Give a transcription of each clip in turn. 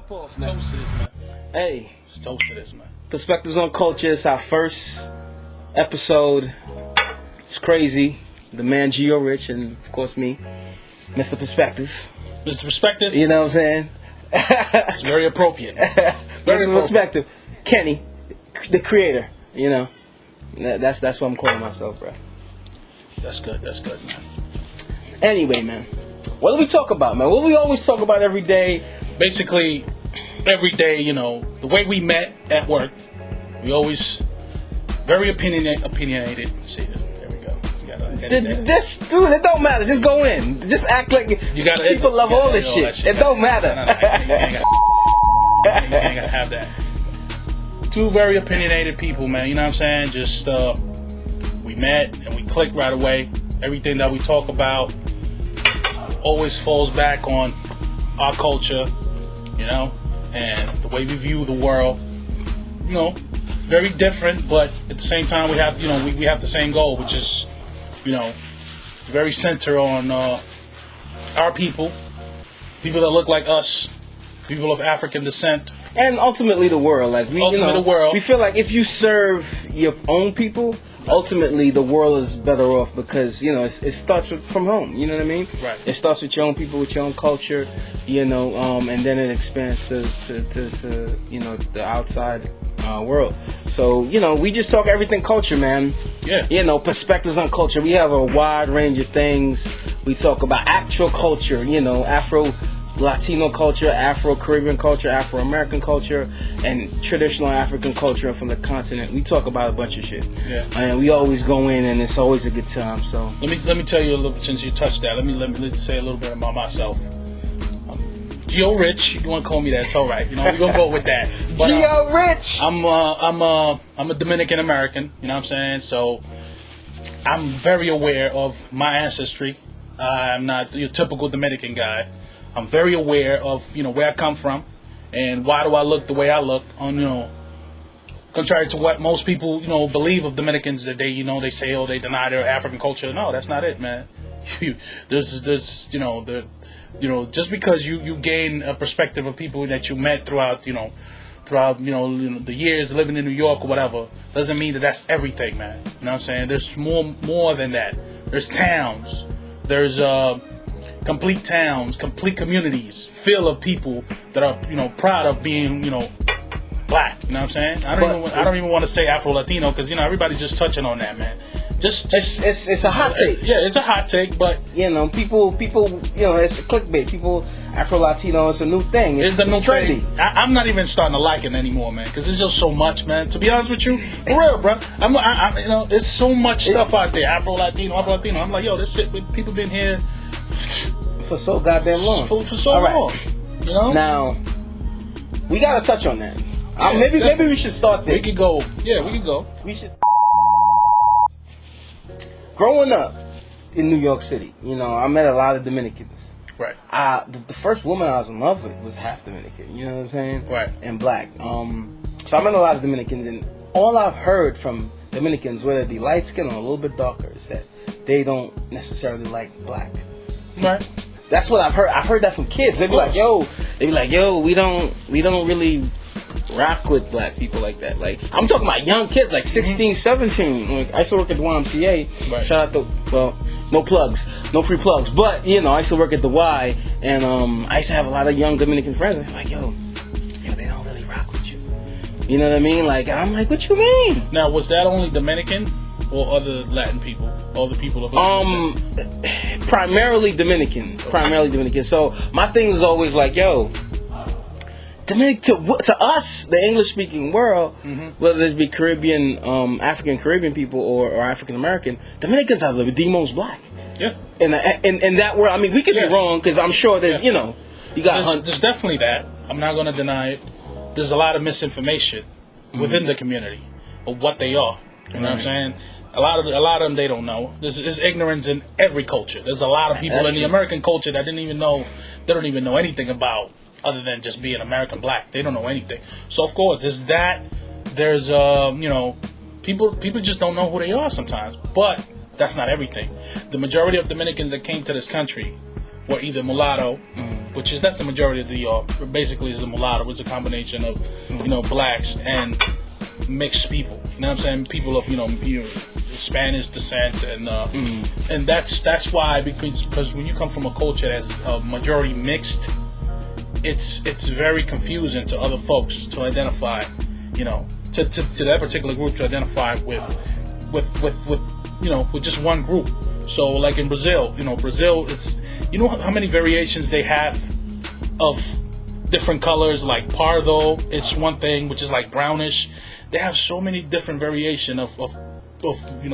Pause, man. Toast to this, man. Hey, Just toast to this, man. Perspectives on Culture. It's our first episode. It's crazy. The man Geo Rich and of course me, Mr. Perspectives. Mr. Perspective, You know what I'm saying? it's very appropriate. Very Mr. Perspective. Kenny, the creator. You know, that's what I'm calling myself, bro. That's good, man. Anyway, man, what do we talk about, man? What do we always talk about every day? Basically, every day, you know, the way we met at work, we always very opinionated. See, there we go. You gotta edit that. This, dude, it don't matter. Just go in. Just act like You gotta people edit- love you all gotta this edit all shit. that shit. It don't matter. No, you ain't gotta have that. Two very opinionated people, man. You know what I'm saying? Just we met and we clicked right away. Everything that we talk about always falls back on our culture, you know, and the way we view the world. You know, very different, but at the same time we have, you know, we have the same goal, which is, you know, very centered on our people that look like us, people of African descent. And ultimately the world. Like Ultimately the world. We feel like if you serve your own people, ultimately the world is better off because, you know, it starts from home. You know what I mean? Right. It starts with your own people, with your own culture, you know, and then it expands to you know, the outside world. So, you know, we just talk everything culture, man. Yeah. You know, perspectives on culture. We have a wide range of things. We talk about actual culture, you know, Latino culture, Afro-Caribbean culture, Afro-American culture, and traditional African culture from the continent. We talk about a bunch of shit. Yeah. And we always go in, and it's always a good time. So Let me tell you a little. Since you touched that, let me say a little bit about myself. Geo Rich, you want to call me that? It's all right. You know, we're gonna go with that. But, Geo Rich. I'm a Dominican American. You know what I'm saying? So I'm very aware of my ancestry. I'm not your typical Dominican guy. I'm very aware of, you know, where I come from and why do I look the way I look. On, you know, contrary to what most people, you know, believe of Dominicans, that they, you know, they say, oh, they deny their African culture. No, that's not it, man. There's you know, just because you gain a perspective of people that you met throughout the years living in New York or whatever, doesn't mean that that's everything, man. You know what I'm saying? There's more than that. There's towns. There's complete towns, complete communities, full of people that are, you know, proud of being, you know, black. You know what I'm saying? I don't even want to say Afro-Latino because, you know, everybody's just touching on that, man. It's a hot take. Yeah, it's a hot take, but you know, people, you know, it's clickbait. People, Afro-Latino, it's a new thing. it's a new trendy. thing. I'm not even starting to like it anymore, man, because it's just so much, man. To be honest with you, for real, bro. I'm you know, there's so much stuff out there. Afro-Latino. I'm like, yo, this shit. People been here For so goddamn long. for so All right. long. You know. Now, we gotta touch on that. Yeah, Maybe we should start there. We could go. Yeah, we could go. We should. Growing up in New York City, you know, I met a lot of Dominicans. Right. The first woman I was in love with was half Dominican. You know what I'm saying? Right. And black. So I met a lot of Dominicans, and all I've heard from Dominicans, whether it be light skin or a little bit darker, is that they don't necessarily like black. Right. That's what I've heard. I've heard that from kids. They be like, yo, we don't really rock with black people like that. Like, I'm talking about young kids, like 16, 17. Like, I used to work at the YMCA. Right. Shout out to, well, no free plugs. But, you know, I used to work at the Y, and I used to have a lot of young Dominican friends. And like, yo, they don't really rock with you. You know what I mean? Like, I'm like, what you mean? Now, was that only Dominican or other Latin people, other people of primarily Dominican. So my thing was always like, yo, to us, the English-speaking world, whether it be Caribbean, African Caribbean people or African American, Dominicans are the most black. Yeah. In that world, I mean, we could be wrong because I'm sure there's, you know, you got there's definitely that. I'm not going to deny it. There's a lot of misinformation within the community of what they are. You know what I'm saying? A lot of them, they don't know. There's ignorance in every culture. There's a lot of people in the American culture that don't even know anything about, other than just being American black. They don't know anything. So of course there's that. There's you know, people just don't know who they are sometimes. But that's not everything. The majority of Dominicans that came to this country were either mulatto, which is that's the majority of the basically is the mulatto. It's a combination of blacks and mixed people. You know what I'm saying? People of Spanish descent and that's why because when you come from a culture that's a majority mixed, it's very confusing to other folks to identify, to that particular group to identify with just one group. So like in Brazil, Brazil, it's how many variations they have of different colors. Like pardo, it's one thing, which is like brownish. They have so many different variation of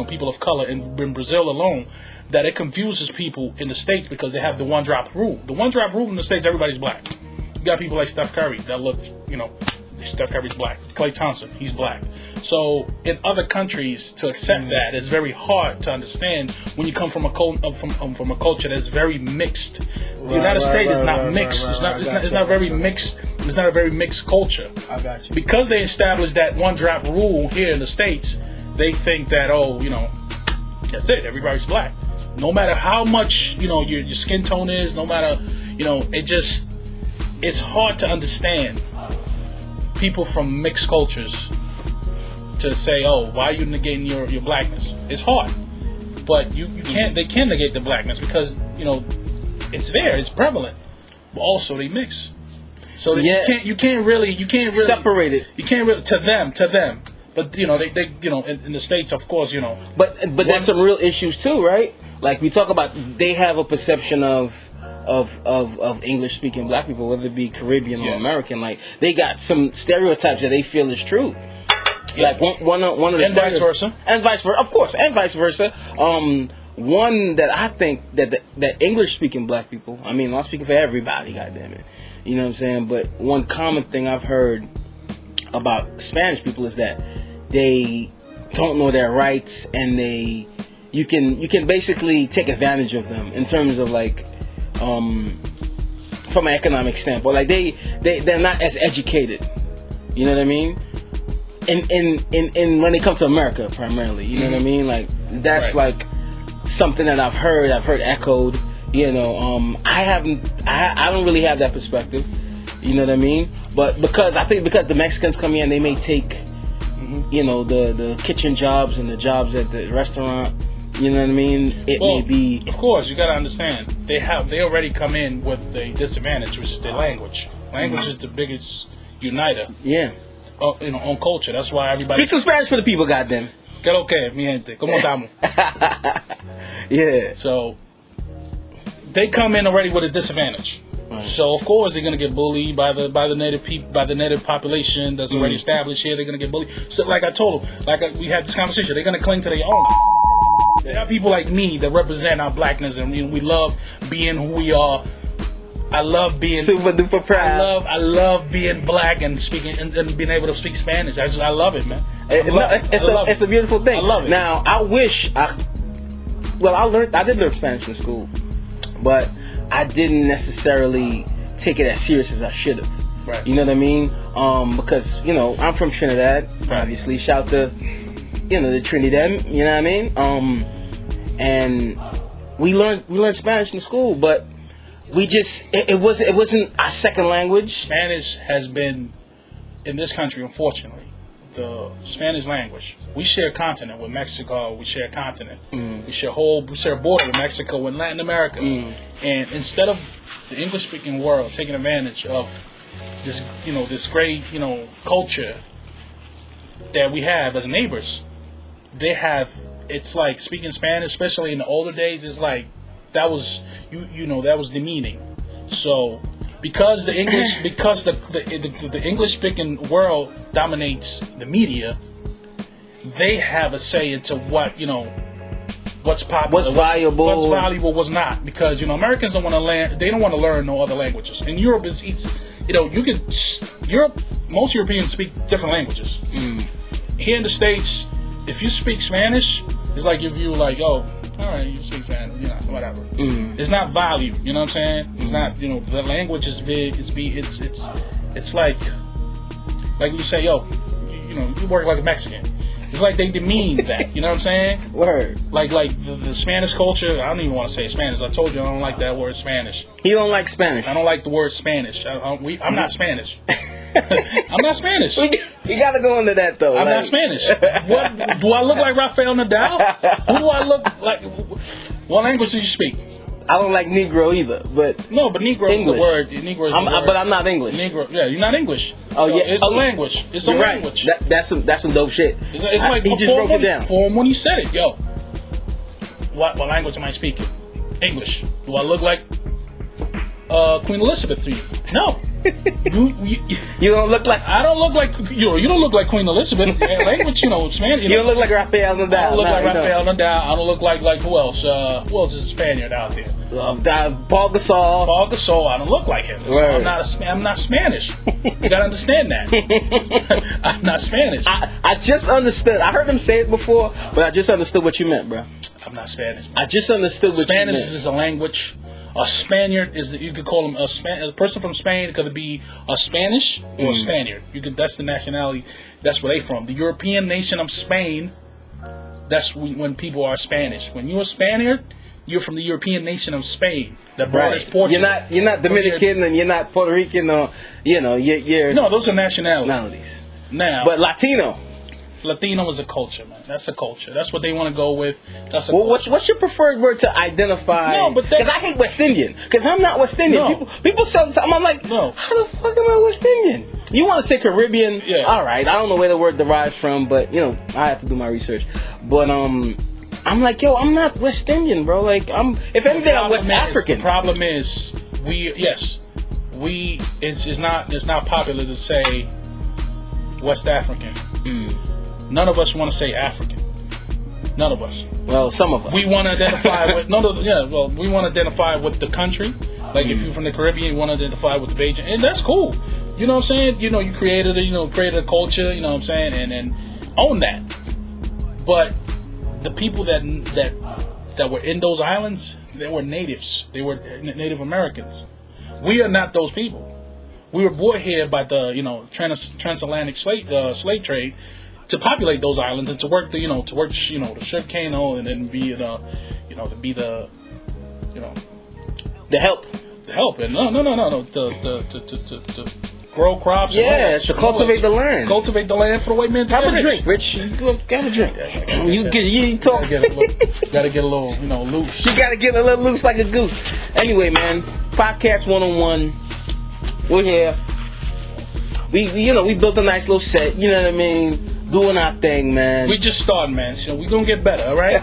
people of color in Brazil alone that it confuses people in the States because they have the one drop rule. The one drop rule in the States, everybody's black. You got people like Steph Curry that look, Steph Curry's black. Klay Thompson, he's black. So in other countries, to accept that is very hard to understand when you come from a from a culture that's very mixed. The United States is not mixed. It's not very mixed. It's not a very mixed culture. I got you. Because they established that one drop rule here in the States, they think that that's it. Everybody's black. No matter how much your skin tone is, no matter it's hard to understand people from mixed cultures to say, why are you negating your blackness? It's hard, but they can negate the blackness because it's there, it's prevalent, but also they mix. So you can't really separate it. You can't really to them. But they in the States, of course, But there's some real issues too, right? Like we talk about, they have a perception of English speaking black people, whether it be Caribbean or American. Like they got some stereotypes that they feel is true. Yeah. Like one of the and vice versa, of course, and vice versa. One that I think that English speaking black people, I'm not speaking for everybody, goddamn it, you know what I'm saying? But one common thing I've heard about Spanish people is that they don't know their rights, and you can basically take advantage of them in terms of like from an economic standpoint. Like they're not as educated, you know what I mean? In when they come to America primarily, you know what I mean? Like that's right. Like something that I've heard echoed. I don't really have that perspective. You know what I mean? But because the Mexicans come here and they may take, the kitchen jobs and the jobs at the restaurant. You know what I mean? May be. Of course, you gotta understand. They already come in with a disadvantage, which is their language. Language is the biggest uniter. Yeah. On culture. That's why everybody. Speak some Spanish for the people, goddamn. ¿Qué lo que, mi gente? ¿Cómo estamos? Yeah. So they come in already with a disadvantage. Right. So of course they're gonna get bullied by the native population that's already established here. They're gonna get bullied. So like I told them, we had this conversation, they're gonna cling to their own. There are people like me that represent our blackness, and we love being who we are. I love being super duper proud. I love being black and speaking and being able to speak Spanish. I love it, man. It's a beautiful thing. I love it. Now I did learn Spanish in school, but I didn't necessarily take it as serious as I should have. Right. You know what I mean? Because I'm from Trinidad. Right. Obviously, shout to the Trinidad. You know what I mean? And we learned Spanish in school, but we just it wasn't our second language. Spanish has been in this country, unfortunately. The Spanish language. We share a continent with Mexico. We share a continent. We share a border with Mexico and Latin America. And instead of the English-speaking world taking advantage of this, this great, culture that we have as neighbors, it's like speaking Spanish, especially in the older days, is like that was that was demeaning. So because the English speaking world dominates the media, they have a say into what what's popular, what's valuable, what's not. Because Americans don't want to learn. They don't want to learn no other languages. In Europe, most Europeans speak different languages. Here in the States, if you speak Spanish, it's like if you like, all right, you speak Spanish, whatever. It's not value, you know what I'm saying? It's not, the language is big. It's like you say, you work like a Mexican. It's like they demean that. You know what I'm saying? Word. Like the Spanish culture. I don't even want to say Spanish. I told you I don't like that word Spanish. You don't like Spanish? I don't like the word Spanish. I'm not Spanish. I'm not Spanish. We gotta go into that though. I'm not Spanish. What do I look like, Rafael Nadal? Who do I look like? What language do you speak? I don't like Negro either, but no, but Negro is the word. Negro is the word. But I'm not English. Negro, yeah, you're not English. Oh yeah, it's a language. It's a language. Right. That's some dope shit. It's like he just broke it down. When he said it, yo, what language am I speaking? English. Do I look like Queen Elizabeth to you? No. You don't look like. I don't look like you don't look like Queen Elizabeth. Language, Spanish. You don't look like Rafael Nadal. I don't look like Rafael Nadal. I don't look like who else? Who else is a Spaniard out there? Paul Gasol. Paul Gasol. I don't look like him. So I'm not Spanish. You gotta understand that. I'm not Spanish. I just understood. I heard him say it before, but I just understood what you meant, bro. I'm not Spanish. I just understood what Spanish you meant. is a language. A Spaniard is you could call him a person from Spain. It could be a Spanish or a Spaniard. That's the nationality. That's where they from. The European nation of Spain. That's when people are Spanish. When you're a Spaniard, you're from the European nation of Spain. That borders Portugal. You're not Dominican and you're not Puerto Rican or you're no. Those are nationalities. Now, but Latino is a culture, man. That's a culture. That's what they want to go with. That's a what's your preferred word to identify? No, but because I hate West Indian. Because I'm not West Indian. No. People say I'm like, no. How the fuck am I West Indian? You want to say Caribbean? Yeah. All right. I don't know where the word derives from, but I have to do my research. But I'm like, yo, I'm not West Indian, bro. Like if anything, I'm West African. The problem is it's not popular to say West African. None of us want to say African. None of us. Well, some of us. We want to identify with we want to identify with the country. Like if you're from the Caribbean, you want to identify with the Beijing, and that's cool. You know what I'm saying? You created a culture. You know what I'm saying, and own that. But the people that were in those islands, they were natives. They were Native Americans. We are not those people. We were brought here by the transatlantic slave trade to populate those islands and to work the sugar cane and then be the help and no to grow crops. Yeah, to cultivate the land. Cultivate the land for the white man to have a drink, Rich. Have a drink. You talk. Gotta get a little loose. You gotta get a little loose like a goose. Anyway, man, podcast 101. We're here. We built a nice little set. You know what I mean? Doing our thing, man. We just starting, man. So we gonna get better, all right?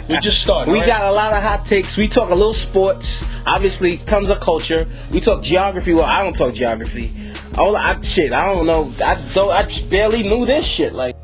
We just starting. We got a lot of hot takes. We talk a little sports. Obviously, tons of culture. We talk geography. Well, I don't talk geography. I don't know. I barely knew this shit. Like.